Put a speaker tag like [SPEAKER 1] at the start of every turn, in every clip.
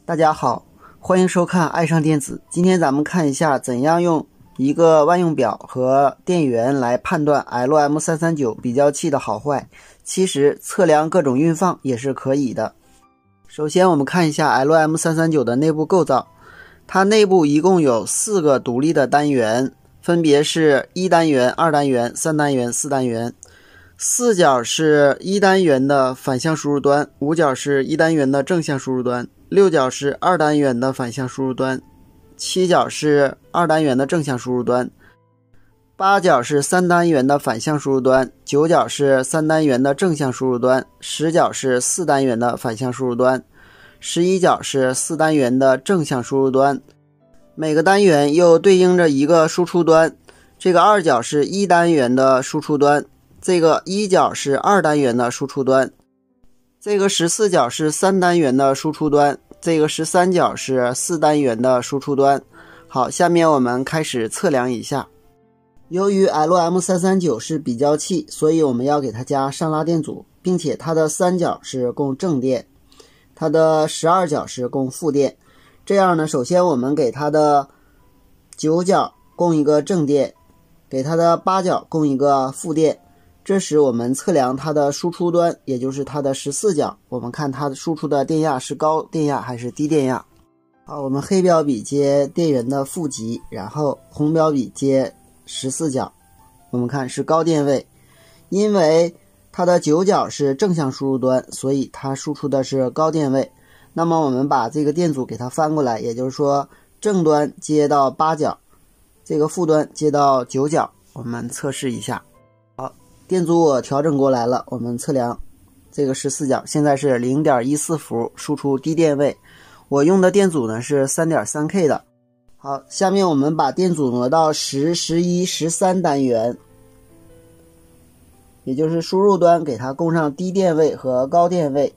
[SPEAKER 1] 大家好，欢迎收看爱上电子。今天咱们看一下怎样用一个万用表和电源来判断 LM339 比较器的好坏。其实测量各种运放也是可以的。首先我们看一下 LM339 的内部构造，它内部一共有4个独立的单元，分别是1单元、2单元、3单元、4单元。4角是1单元的反向输入端，5角是1单元的正向输入端，6角是2单元的反向输入端，7角是2单元的正向输入端，8角是3单元的反向输入端，9角是3单元的正向输入端，10角是4单元的反向输入端，11角是4单元的正向输入端。每个单元又对应着一个输出端，这个2角是1单元的输出端，这个1角是2单元的输出端，这个14角是3单元的输出端，这个13角是4单元的输出端。好，下面我们开始测量一下。由于 LM339 是比较器，所以我们要给它加上拉电阻，并且它的3角是供正电，它的12角是供负电。这样呢，首先我们给它的9角供一个正电，给它的8角供一个负电。这时我们测量它的输出端，也就是它的14角，我们看它的输出的电压是高电压还是低电压。好，我们黑标笔接电源的负极，然后红标笔接14角，我们看是高电位。因为它的9角是正向输入端，所以它输出的是高电位。那么我们把这个电阻给它翻过来，也就是说正端接到8角，这个负端接到9角，我们测试一下。好，电阻我调整过来了，我们测量这个14角，现在是 0.14 伏，输出低电位。我用的电阻呢是 3.3K 的。好，下面我们把电阻挪到10、11、13单元，也就是输入端给它供上低电位和高电位。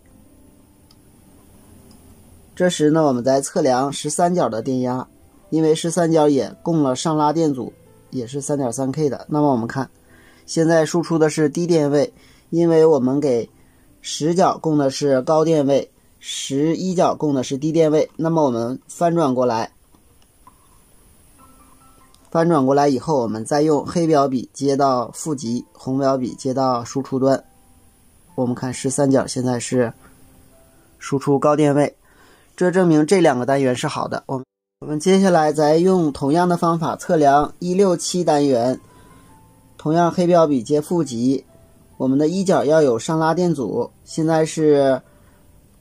[SPEAKER 1] 这时呢，我们再测量13角的电压，因为13角也供了上拉电阻，也是 3.3K 的。那么我们看，现在输出的是低电位，因为我们给10角供的是高电位，11角供的是低电位。那么我们翻转过来以后，我们再用黑标笔接到负极，红标笔接到输出端。我们看13角现在是输出高电位，这证明这2个单元是好的。我们接下来再用同样的方法测量167单元，同样黑标笔接负极，我们的1角要有上拉电阻，现在是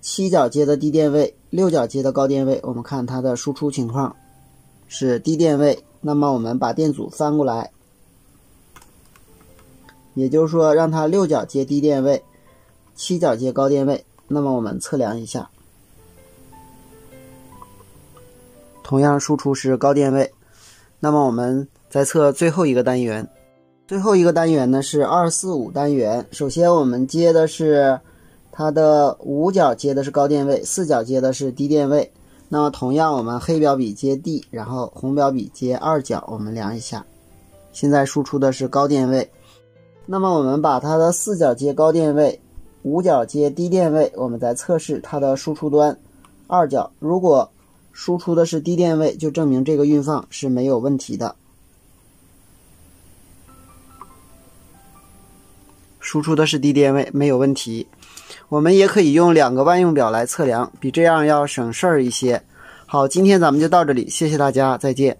[SPEAKER 1] 7角接的低电位，6角接的高电位。我们看它的输出情况是低电位，那么我们把电阻翻过来，也就是说让它6角接低电位，7角接高电位。那么我们测量一下，同样输出是高电位。那么我们再测最后一个单元，最后一个单元呢是245单元。首先我们接的是它的5角接的是高电位，4角接的是低电位。那么同样我们黑标笔接 D， 然后红标笔接2角，我们量一下，现在输出的是高电位。那么我们把它的4角接高电位，5角接低电位，我们再测试它的输出端2角，如果输出的是低电位，就证明这个运放是没有问题的。输出的是低电位，没有问题。我们也可以用2个万用表来测量，比这样要省事儿一些。好，今天咱们就到这里，谢谢大家，再见。